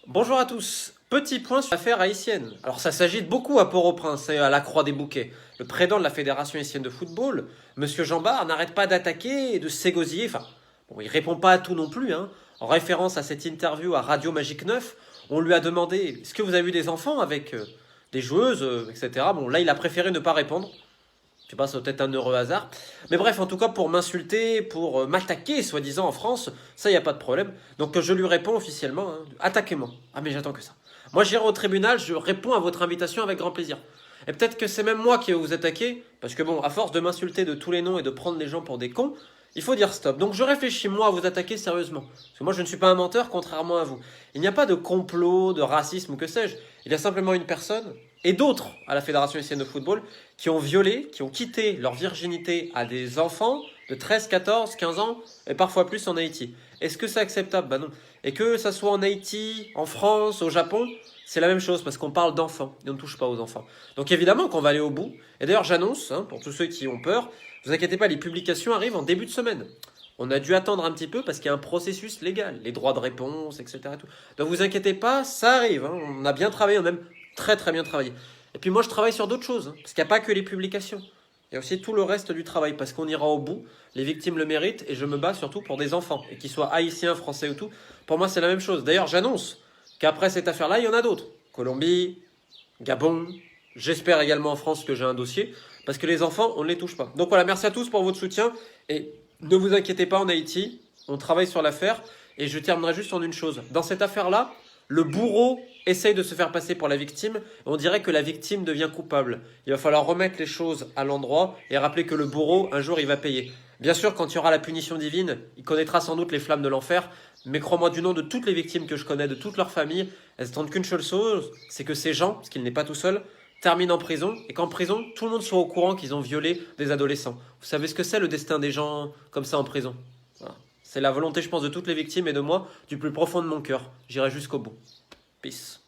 Bonjour à tous. Petit point sur l'affaire haïtienne. Alors ça s'agite beaucoup à Port-au-Prince et à la Croix des Bouquets. Le président de la Fédération haïtienne de football, Monsieur Jean Bart, n'arrête pas d'attaquer et de s'égosiller. Enfin, bon, il répond pas à tout non plus, hein. En référence à cette interview à Radio Magique 9, on lui a demandé est-ce que vous avez eu des enfants avec des joueuses, etc. Bon, là, il a préféré ne pas répondre. Je sais pas, c'est peut-être un heureux hasard. Mais bref, en tout cas, pour m'insulter, pour m'attaquer, soi-disant, en France, ça, il n'y a pas de problème. Donc je lui réponds officiellement, hein, attaquez-moi. Ah, mais j'attends que ça. Moi, j'irai au tribunal, je réponds à votre invitation avec grand plaisir. Et peut-être que c'est même moi qui vais vous attaquer, parce que bon, à force de m'insulter de tous les noms et de prendre les gens pour des cons, il faut dire stop. Donc je réfléchis, moi, à vous attaquer sérieusement. Parce que moi, je ne suis pas un menteur, contrairement à vous. Il n'y a pas de complot, de racisme ou que sais-je. Il y a simplement une personne, et d'autres à la Fédération haïtienne de football, qui ont violé, qui ont quitté leur virginité à des enfants de 13, 14, 15 ans, et parfois plus en Haïti. Est-ce que c'est acceptable? Bah non. Et que ça soit en Haïti, en France, au Japon, c'est la même chose, parce qu'on parle d'enfants, et on ne touche pas aux enfants. Donc évidemment qu'on va aller au bout. Et d'ailleurs, j'annonce, hein, pour tous ceux qui ont peur, vous inquiétez pas, les publications arrivent en début de semaine. On a dû attendre un petit peu parce qu'il y a un processus légal, les droits de réponse, etc. Et tout. Donc vous inquiétez pas, ça arrive, hein. On a bien travaillé, on a même très très bien travaillé. Et puis moi je travaille sur d'autres choses, hein, parce qu'il n'y a pas que les publications. Il y a aussi tout le reste du travail, parce qu'on ira au bout, les victimes le méritent, et je me bats surtout pour des enfants, et qu'ils soient haïtiens, français ou tout. Pour moi c'est la même chose. D'ailleurs j'annonce qu'après cette affaire-là, il y en a d'autres. Colombie, Gabon, j'espère également en France que j'ai un dossier, parce que les enfants, on ne les touche pas. Donc voilà, merci à tous pour votre soutien, et ne vous inquiétez pas en Haïti, on travaille sur l'affaire, et je terminerai juste en une chose. Dans cette affaire-là, le bourreau essaye de se faire passer pour la victime, et on dirait que la victime devient coupable. Il va falloir remettre les choses à l'endroit, et rappeler que le bourreau, un jour, il va payer. Bien sûr, quand il y aura la punition divine, il connaîtra sans doute les flammes de l'enfer, mais crois-moi, du nom de toutes les victimes que je connais, de toute leur famille, elles attendent qu'une seule chose, c'est que ces gens, parce qu'il n'est pas tout seul, terminent en prison, et qu'en prison, tout le monde soit au courant qu'ils ont violé des adolescents. Vous savez ce que c'est le destin des gens comme ça en prison? Voilà. C'est la volonté, je pense, de toutes les victimes et de moi, du plus profond de mon cœur. J'irai jusqu'au bout. Peace.